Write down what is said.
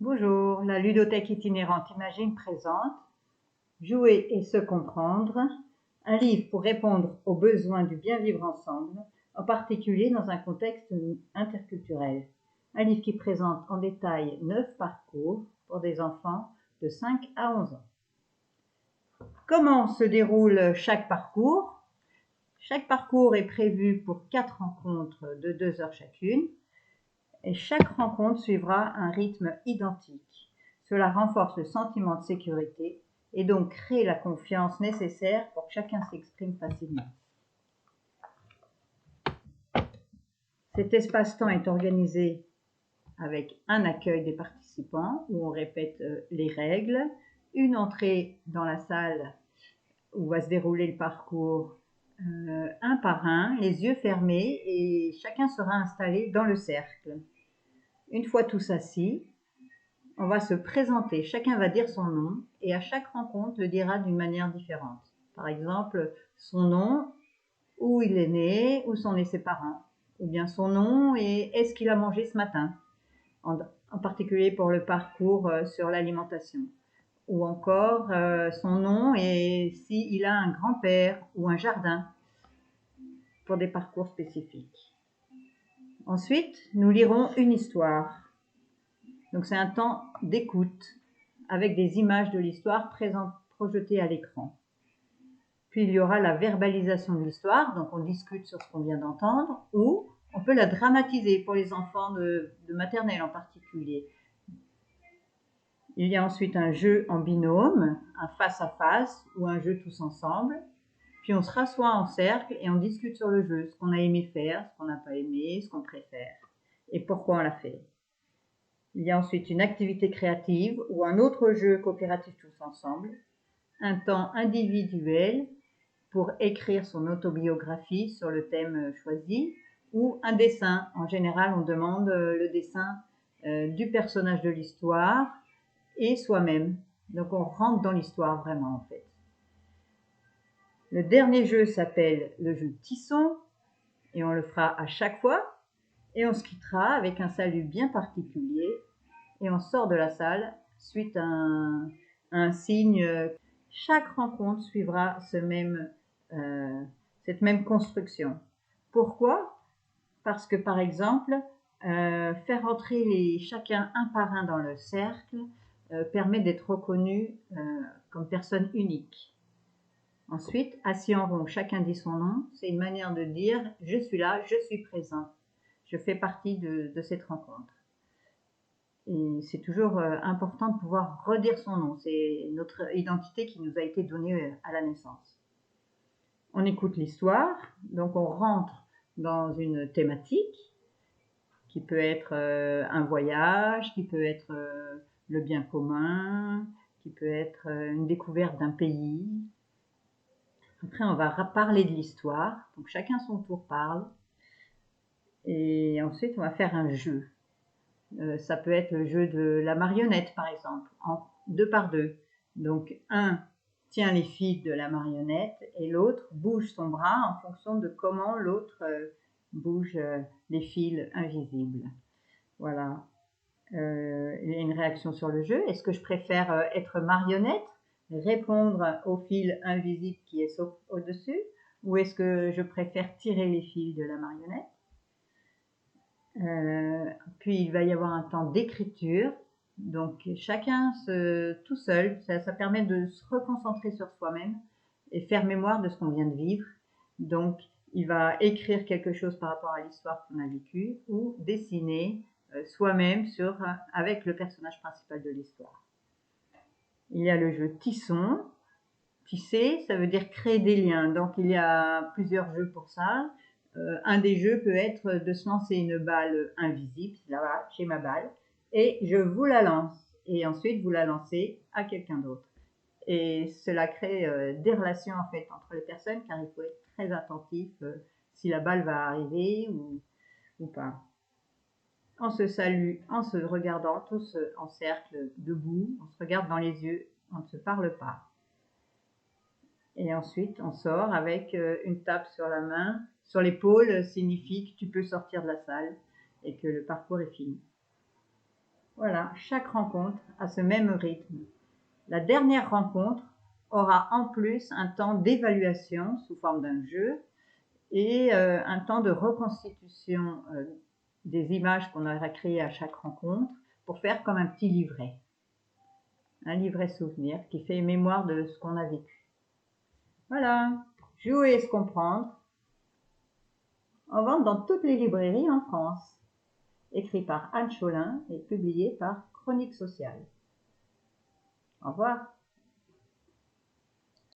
Bonjour, la ludothèque itinérante Imagine présente Jouer et se comprendre, un livre pour répondre aux besoins du bien vivre ensemble, en particulier dans un contexte interculturel. Un livre qui présente en détail 9 parcours pour des enfants de 5 à 11 ans. Comment se déroule chaque parcours? Chaque parcours est prévu pour 4 rencontres de 2 heures chacune. Et chaque rencontre suivra un rythme identique. Cela renforce le sentiment de sécurité et donc crée la confiance nécessaire pour que chacun s'exprime facilement. Cet espace-temps est organisé avec un accueil des participants où on répète les règles, une entrée dans la salle où va se dérouler le parcours un par un, les yeux fermés, et chacun sera installé dans le cercle. Une fois tous assis, on va se présenter, chacun va dire son nom et à chaque rencontre le dira d'une manière différente. Par exemple, son nom, où il est né, où sont nés ses parents, ou bien son nom et est-ce qu'il a mangé ce matin, en particulier pour le parcours sur l'alimentation. Ou encore son nom et s'il a un grand-père ou un jardin, pour des parcours spécifiques. Ensuite, nous lirons une histoire. Donc c'est un temps d'écoute avec des images de l'histoire projetées à l'écran. Puis il y aura la verbalisation de l'histoire, donc on discute sur ce qu'on vient d'entendre, ou on peut la dramatiser pour les enfants de maternelle en particulier. Il y a ensuite un jeu en binôme, un face-à-face ou un jeu tous ensemble. Puis on se rassoit en cercle et on discute sur le jeu, ce qu'on a aimé faire, ce qu'on n'a pas aimé, ce qu'on préfère et pourquoi on l'a fait. Il y a ensuite une activité créative ou un autre jeu coopératif tous ensemble, un temps individuel pour écrire son autobiographie sur le thème choisi, ou un dessin. En général, on demande le dessin du personnage de l'histoire et soi-même. Donc on rentre dans l'histoire vraiment en fait. Le dernier jeu s'appelle le jeu Tisson et on le fera à chaque fois et on se quittera avec un salut bien particulier et on sort de la salle suite à un signe. Chaque rencontre suivra cette même construction. Pourquoi? Parce que par exemple, faire entrer chacun un par un dans le cercle permet d'être reconnu comme personne unique. Ensuite, assis en rond, chacun dit son nom. C'est une manière de dire « je suis là, je suis présent, je fais partie de cette rencontre ». Et c'est toujours important de pouvoir redire son nom. C'est notre identité qui nous a été donnée à la naissance. On écoute l'histoire, donc on rentre dans une thématique qui peut être un voyage, qui peut être le bien commun, qui peut être une découverte d'un pays. Après, on va parler de l'histoire, donc chacun son tour parle. Et ensuite, on va faire un jeu. Ça peut être le jeu de la marionnette, par exemple, en 2 par 2. Donc, un tient les fils de la marionnette et l'autre bouge son bras en fonction de comment l'autre bouge les fils invisibles. Voilà. Il y a une réaction sur le jeu. Est-ce que je préfère être marionnette, répondre au fil invisible qui est au-dessus, ou est-ce que je préfère tirer les fils de la marionnette? Puis il va y avoir un temps d'écriture, donc chacun tout seul, ça permet de se reconcentrer sur soi-même et faire mémoire de ce qu'on vient de vivre. Donc il va écrire quelque chose par rapport à l'histoire qu'on a vécue ou dessiner soi-même avec le personnage principal de l'histoire. Il y a le jeu Tisson. Tisser, ça veut dire créer des liens, donc il y a plusieurs jeux pour ça. Un des jeux peut être de se lancer une balle invisible, là j'ai ma balle, et je vous la lance. Et ensuite, vous la lancez à quelqu'un d'autre. Et cela crée des relations en fait entre les personnes, car il faut être très attentif si la balle va arriver ou pas. On se salue en se regardant tous en cercle debout, on se regarde dans les yeux, on ne se parle pas. Et ensuite, on sort avec une tape sur la main. Sur l'épaule signifie que tu peux sortir de la salle et que le parcours est fini. Voilà, chaque rencontre a ce même rythme. La dernière rencontre aura en plus un temps d'évaluation sous forme d'un jeu et un temps de reconstitution des images qu'on aura créées à chaque rencontre pour faire comme un petit livret. Un livret souvenir qui fait mémoire de ce qu'on a vécu. Voilà, Jouer et se comprendre, en vente dans toutes les librairies en France. Écrit par Anne Cholin et publié par Chronique Sociale. Au revoir.